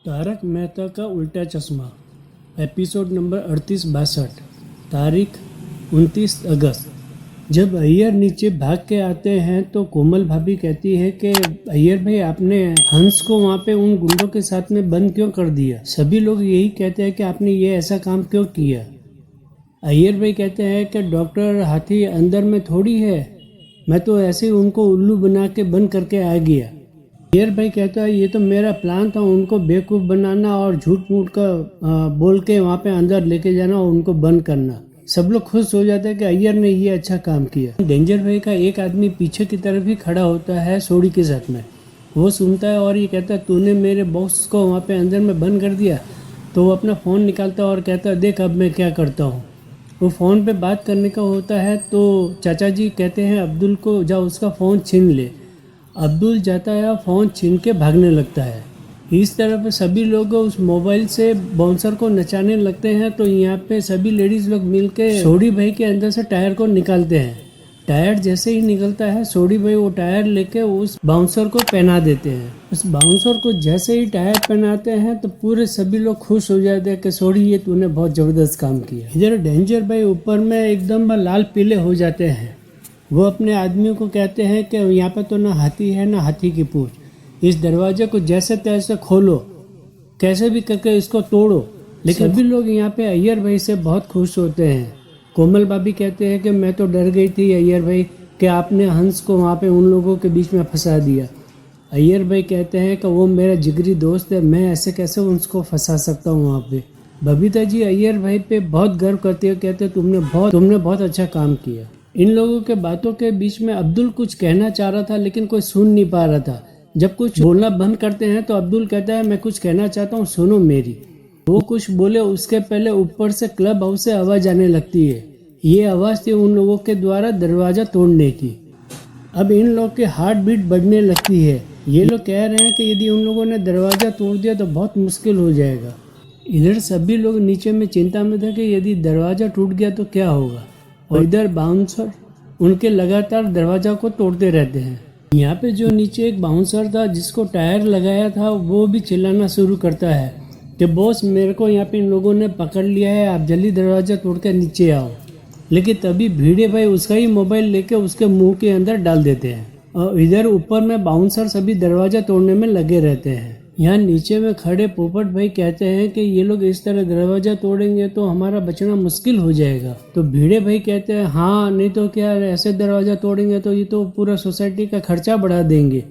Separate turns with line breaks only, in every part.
तारक मेहता का उल्टा चश्मा एपिसोड नंबर 38-62 तारीख 29 अगस्त। जब अय्यर नीचे भाग के आते हैं तो कोमल भाभी कहती है कि अय्यर भाई आपने हंस को वहाँ पे उन गुंडों के साथ में बंद क्यों कर दिया। सभी लोग यही कहते हैं कि आपने ये ऐसा काम क्यों किया। अय्यर भाई कहते हैं कि डॉक्टर हाथी अंदर में थोड़ी है, मैं तो ऐसे ही उनको उल्लू बना के बंद करके आ गया। अय्यर भाई कहता है ये तो मेरा प्लान था, उनको बेवकूफ़ बनाना और झूठ मूठ का बोल के वहाँ पे अंदर लेके जाना और उनको बंद करना। सब लोग खुश हो जाते हैं कि अय्यर ने ये अच्छा काम किया। डेंजर भाई का एक आदमी पीछे की तरफ ही खड़ा होता है सोडी के साथ में। वो सुनता है और ये कहता है तूने मेरे बॉस को वहाँ पे अंदर में बंद कर दिया। तो वो अपना फ़ोन निकालता है और कहता है देख अब मैं क्या करता हूँ। वो फ़ोन पे बात करने का होता है तो चाचा जी कहते हैं अब्दुल को जाओ उसका फ़ोन छीन ले। अब्दुल जाता है, फ़ोन छीन के भागने लगता है। इस तरह पे सभी लोग उस मोबाइल से बाउंसर को नचाने लगते हैं। तो यहाँ पे सभी लेडीज़ लोग मिलके सोडी भाई के अंदर से टायर को निकालते हैं। टायर जैसे ही निकलता है सोडी भाई वो टायर लेके उस बाउंसर को पहना देते हैं। उस बाउंसर को जैसे ही टायर पहनाते हैं तो पूरे सभी लोग खुश हो जाते हैं कि सोडी ये तूने बहुत ज़बरदस्त काम किया। इधर डेंजर भाई ऊपर में एकदम लाल पीले हो जाते हैं। वो अपने आदमियों को कहते हैं कि यहाँ पे तो ना हाथी है ना हाथी की पूंछ, इस दरवाजे को जैसे तैसे खोलो, कैसे भी करके इसको तोड़ो। लेकिन सभी लोग यहाँ पे अय्यर भाई से बहुत खुश होते हैं। कोमल भाभी कहते हैं कि मैं तो डर गई थी अय्यर भाई कि आपने हंस को वहाँ पे उन लोगों के बीच में फंसा दिया। अय्यर भाई कहते हैं कि वो मेरा जिगरी दोस्त है, मैं ऐसे कैसे उसको फंसा सकता हूँ वहाँ पे। बबीता जी अय्यर भाई पे बहुत गर्व करती है, कहते तुमने बहुत अच्छा काम किया। इन लोगों के बातों के बीच में अब्दुल कुछ कहना चाह रहा था लेकिन कोई सुन नहीं पा रहा था। जब कुछ बोलना बंद करते हैं तो अब्दुल कहता है मैं कुछ कहना चाहता हूँ, सुनो मेरी। वो कुछ बोले उसके पहले ऊपर से क्लब हाउस से आवाज़ आने लगती है। ये आवाज़ थी उन लोगों के द्वारा दरवाज़ा तोड़ने की। अब इन लोग के हार्ट बीट बढ़ने लगती है। ये लोग कह रहे हैं कि यदि उन लोगों ने दरवाज़ा तोड़ दिया तो बहुत मुश्किल हो जाएगा। इधर सभी लोग नीचे में चिंता में थे कि यदि दरवाज़ा टूट गया तो क्या होगा। और इधर बाउंसर उनके लगातार दरवाजा को तोड़ते रहते हैं। यहाँ पे जो नीचे एक बाउंसर था जिसको टायर लगाया था वो भी चिल्लाना शुरू करता है कि बॉस मेरे को यहाँ पे इन लोगों ने पकड़ लिया है, आप जल्दी दरवाज़ा तोड़ के नीचे आओ। लेकिन तभी भीड़े भाई उसका ही मोबाइल लेके उसके मुंह के अंदर डाल देते हैं और इधर ऊपर में बाउंसर सभी दरवाज़ा तोड़ने में लगे रहते हैं। यहाँ नीचे में खड़े पोपट भाई कहते हैं कि ये लोग इस तरह दरवाजा तोड़ेंगे तो हमारा बचना मुश्किल हो जाएगा। तो भीड़े भाई कहते हैं हाँ नहीं तो क्या, ऐसे दरवाजा तोड़ेंगे तो ये तो पूरा सोसाइटी का खर्चा बढ़ा देंगे।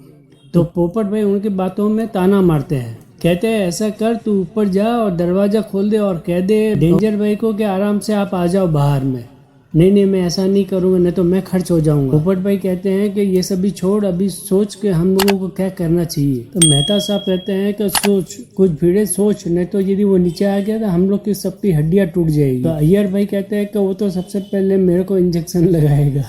तो पोपट भाई उनकी बातों में ताना मारते हैं, कहते हैं ऐसा कर तू ऊपर जा और दरवाजा खोल दे और कह दे डेंजर भाई को कि आराम से आप आ जाओ बाहर में। नहीं मैं ऐसा नहीं करूँगा, नहीं तो मैं खर्च हो जाऊंगा। पोपट भाई कहते हैं कि ये सभी छोड़, अभी सोच के हम लोगों को क्या करना चाहिए। तो मेहता साहब कहते हैं कि सोच, कुछ भीड़े सोच, नहीं तो यदि वो नीचे आ गया तो हम लोग की सबकी हड्डियाँ टूट जाएगी। तो अय्यर भाई कहते हैं कि वो तो सबसे पहले मेरे को इंजेक्शन लगाएगा।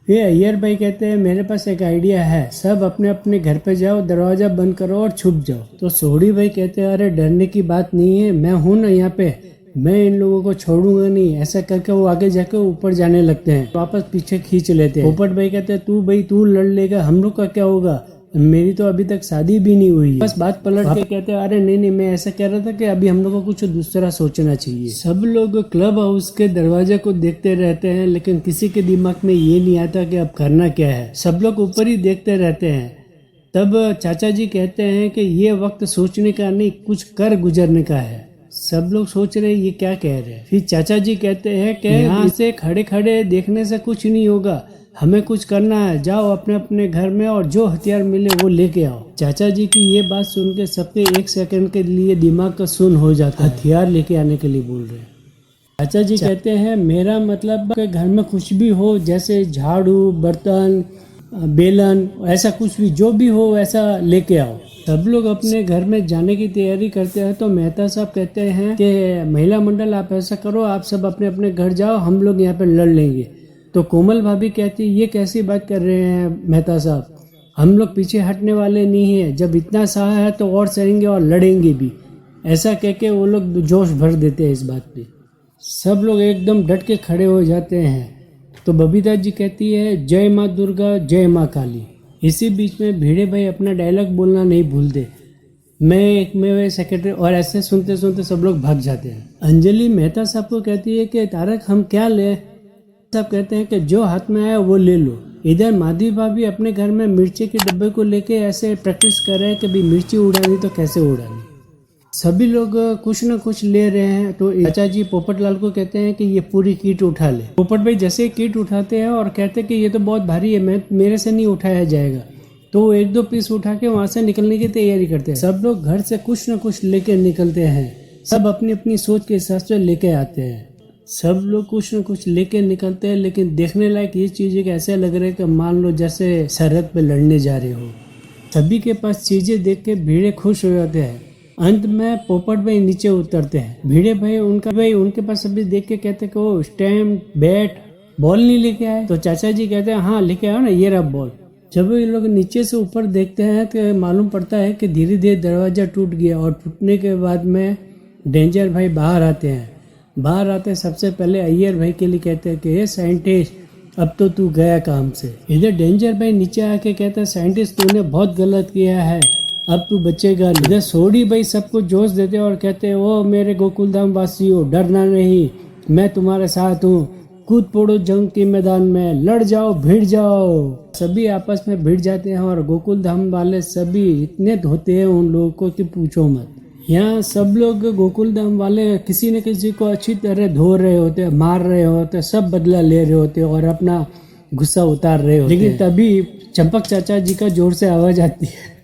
ये अय्यर भाई कहते हैं मेरे पास एक आइडिया है, सब अपने अपने घर पे जाओ, दरवाजा बंद करो और छुप जाओ। तो सोडी भाई कहते हैं अरे डरने की बात नहीं है, मैं हूँ ना यहाँ पे, मैं इन लोगों को छोड़ूंगा नहीं। ऐसा करके वो आगे जाके ऊपर जाने लगते हैं, वापस पीछे खींच लेते हैं। पोपट भाई कहते हैं तू लड़ लेगा, हम लोग का क्या होगा, मेरी तो अभी तक शादी भी नहीं हुई। बस बात पलट के कहते हैं अरे नहीं मैं ऐसा कह रहा था कि अभी हम लोग को कुछ दूसरा सोचना चाहिए। सब लोग क्लब हाउस के दरवाजे को देखते रहते हैं लेकिन किसी के दिमाग में ये नहीं आता कि अब करना क्या है। सब लोग ऊपर ही देखते रहते हैं। तब चाचा जी कहते हैं कि ये वक्त सोचने का नहीं, कुछ कर गुजरने का है। सब लोग सोच रहे ये क्या कह रहे हैं। फिर चाचा जी कहते हैं कि यहाँ से खड़े खड़े देखने से कुछ नहीं होगा, हमें कुछ करना है, जाओ अपने अपने घर में और जो हथियार मिले वो लेके आओ। चाचा जी की ये बात सुन के सबके एक सेकंड के लिए दिमाग का सुन हो जाता है। हथियार लेके आने के लिए बोल रहे हैं। चाचा जी कहते हैं मेरा मतलब कि घर में कुछ भी हो, जैसे झाड़ू, बर्तन, बेलन, ऐसा कुछ भी जो भी हो वैसा लेके आओ। सब लोग अपने घर में जाने की तैयारी करते हैं। तो मेहता साहब कहते हैं कि महिला मंडल आप ऐसा करो, आप सब अपने अपने घर जाओ, हम लोग यहाँ पे लड़ लेंगे। तो कोमल भाभी कहती ये कैसी बात कर रहे हैं मेहता साहब, हम लोग पीछे हटने वाले नहीं हैं, जब इतना सहा है तो और सहेंगे और लड़ेंगे भी। ऐसा कह के वो लोग जोश भर देते हैं इस बात पे। सब लोग एकदम डट के खड़े हो जाते हैं। तो बबीता जी कहती है जय माँ दुर्गा, जय माँ काली। इसी बीच में भीड़े भाई अपना डायलॉग बोलना नहीं भूलते, मैं सेक्रेटरी, और ऐसे सुनते सुनते सब लोग भाग जाते हैं। अंजलि मेहता साहब को कहती है कि तारक हम क्या लें? सब कहते हैं कि जो हाथ में आया वो ले लो। इधर माधवी भाभी अपने घर में मिर्ची के डब्बे को लेके ऐसे प्रैक्टिस कर रहे हैं कि भाई मिर्ची उड़ानी तो कैसे उड़ानी। सभी लोग कुछ न कुछ ले रहे हैं, तो चाचा जी पोपटलाल को कहते हैं कि ये पूरी किट उठा ले। पोपट भाई जैसे किट उठाते हैं और कहते हैं कि ये तो बहुत भारी है, मेरे से नहीं उठाया जाएगा, तो वो 1-2 पीस उठा के वहाँ से निकलने की तैयारी करते हैं। सब लोग घर से कुछ न कुछ लेके निकलते हैं, सब अपनी अपनी सोच के हिसाब से लेके आते हैं। सब लोग कुछ न कुछ लेके निकलते हैं, लेकिन देखने लायक ये चीज़ें कैसे लग रहे हैं कि मान लो जैसे सरहद पे लड़ने जा रहे हो। सभी के पास चीज़ें देख के भीड़े खुश हो जाते हैं। अंत में पोपट भाई नीचे उतरते हैं। भीड़े भाई उनके पास सभी देख के कहते कि वो स्टैम्प, बैट, बॉल नहीं लेके आए। तो चाचा जी कहते हैं हाँ लेके आओ ना, ये रहा बॉल। जब ये लोग नीचे से ऊपर देखते हैं तो मालूम पड़ता है कि धीरे धीरे दरवाज़ा टूट गया, और टूटने के बाद में डेंजर भाई बाहर आते हैं। बाहर आते सबसे पहले अय्यर भाई के लिए कहते हैं कि ये साइंटिस्ट अब तो तू गया काम से। इधर डेंजर भाई नीचे आके कहते हैं साइंटिस्ट तूने बहुत गलत किया है, अब तू बचेगा। इधर सोडी भाई सबको जोश देते और कहते हैं ओ मेरे गोकुल धाम वासियों, डरना नहीं, मैं तुम्हारे साथ हूँ, कूद पड़ो जंग के मैदान में, लड़ जाओ, भिड़ जाओ। सभी आपस में भिड़ जाते हैं और गोकुल धाम वाले सभी इतने धोते हैं उन लोगों को कि पूछो मत। यहाँ सब लोग गोकुल धाम वाले किसी न किसी को अच्छी तरह धो रहे होते, मार रहे होते, सब बदला ले रहे होते और अपना गुस्सा उतार रहे होते। लेकिन तभी चंपक चाचा जी का जोर से आवाज आती है।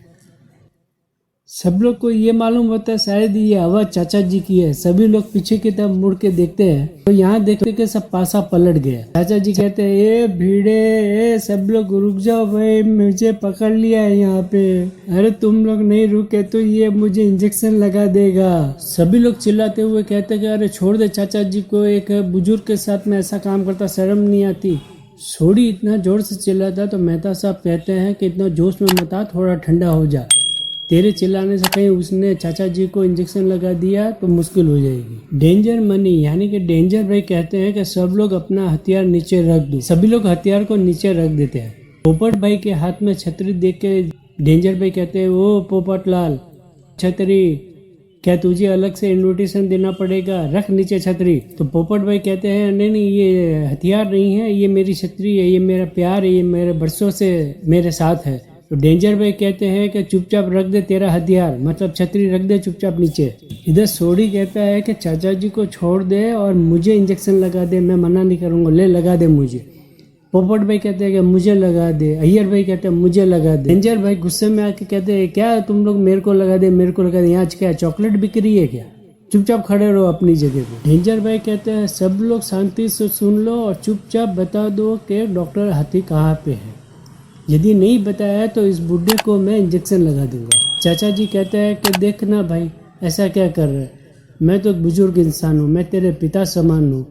सब लोग को ये मालूम होता है शायद ये आवाज चाचा जी की है। सभी लोग पीछे की तरफ मुड़ के देखते हैं तो यहाँ देखते कि सब पासा पलट गया। चाचा जी कहते हैं ए भीड़े, ए सब लोग रुक जाओ भाई, मुझे पकड़ लिया है यहाँ पे। अरे तुम लोग नहीं रुके तो ये मुझे इंजेक्शन लगा देगा। सभी लोग चिल्लाते हुए कहते कि अरे छोड़ दे चाचा जी को, एक बुजुर्ग के साथ में ऐसा काम करता शर्म नहीं आती। सोडी इतना जोर से चिल्लाता तो मेहता साहब कहते हैं कि इतना जोश में मत आ, थोड़ा ठंडा हो जा, तेरे चिल्लाने से कहीं उसने चाचा जी को इंजेक्शन लगा दिया तो मुश्किल हो जाएगी। डेंजर मनी यानी कि डेंजर भाई कहते हैं कि सब लोग अपना हथियार नीचे रख दो। सभी लोग हथियार को नीचे रख देते हैं। पोपट भाई के हाथ में छतरी देख के डेंजर भाई कहते हैं ओ पोपटलाल, छतरी क्या तुझे अलग से इन्विटेशन देना पड़ेगा, रख नीचे छतरी। तो पोपट भाई कहते हैं नहीं नहीं, ये हथियार नहीं है, ये मेरी छतरी है, ये मेरा प्यार है, ये मेरे बरसों से मेरे साथ है। तो डेंजर भाई कहते हैं कि चुपचाप रख दे तेरा हथियार, मतलब छतरी रख दे चुपचाप नीचे। इधर सोडी कहता है कि चाचा जी को छोड़ दे और मुझे इंजेक्शन लगा दे, मैं मना नहीं करूँगा, ले लगा दे मुझे। पोपट भाई कहते हैं कि मुझे लगा दे। अय्यर भाई कहते हैं मुझे लगा दे। डेंजर भाई गुस्से में आके कहते हैं क्या तुम लोग मेरे को लगा दे, मेरे को लगा दे, यहाँ क्या चॉकलेट बिक रही है क्या, चुपचाप खड़े रहो अपनी जगह पे। डेंजर भाई कहते हैं सब लोग शांति से सुन लो और चुपचाप बता दो कि डॉक्टर हाथी कहाँ पे है। यदि नहीं बताया तो इस बुड्ढे को मैं इंजेक्शन लगा दूंगा। चाचा जी कहते हैं कि देखना भाई ऐसा क्या कर रहे, मैं तो एक बुजुर्ग इंसान हूँ, मैं तेरे पिता समान हूँ,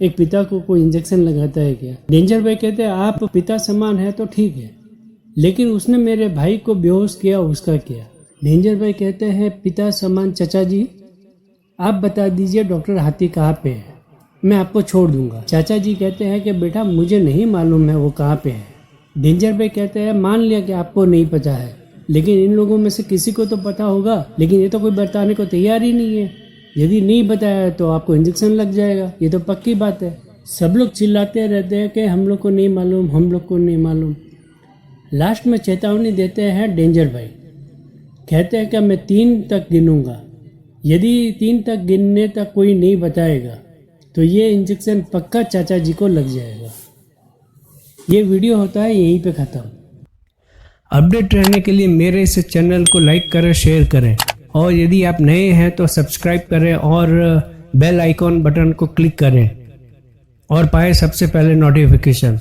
एक पिता को कोई इंजेक्शन लगाता है क्या। डेंजर भाई कहते हैं आप पिता समान है तो ठीक है, लेकिन उसने मेरे भाई को बेहोश किया, उसका क्या। डेंजर भाई कहते हैं पिता समान चाचा जी आप बता दीजिए डॉक्टर हाथी कहाँ पे है, मैं आपको छोड़ दूंगा। चाचा जी कहते हैं कि बेटा मुझे नहीं मालूम है वो कहाँ पे है। डेंजर भाई कहते हैं मान लिया कि आपको नहीं पता है, लेकिन इन लोगों में से किसी को तो पता होगा, लेकिन ये तो कोई बताने को तैयार ही नहीं है। यदि नहीं बताया तो आपको इंजेक्शन लग जाएगा, ये तो पक्की बात है। सब लोग चिल्लाते रहते हैं कि हम लोग को नहीं मालूम, हम लोग को नहीं मालूम। लास्ट में चेतावनी देते हैं डेंजर भाई, कहते हैं कि मैं 3 तक गिनूंगा, यदि 3 तक गिनने तक कोई नहीं बताएगा तो ये इंजेक्शन पक्का चाचा जी को लग जाएगा। ये वीडियो होता है यहीं पे ख़त्म। अपडेट रहने के लिए मेरे इस चैनल को लाइक करें, शेयर करें, और यदि आप नए हैं तो सब्सक्राइब करें और बेल आइकॉन बटन को क्लिक करें और पाए सबसे पहले नोटिफिकेशन।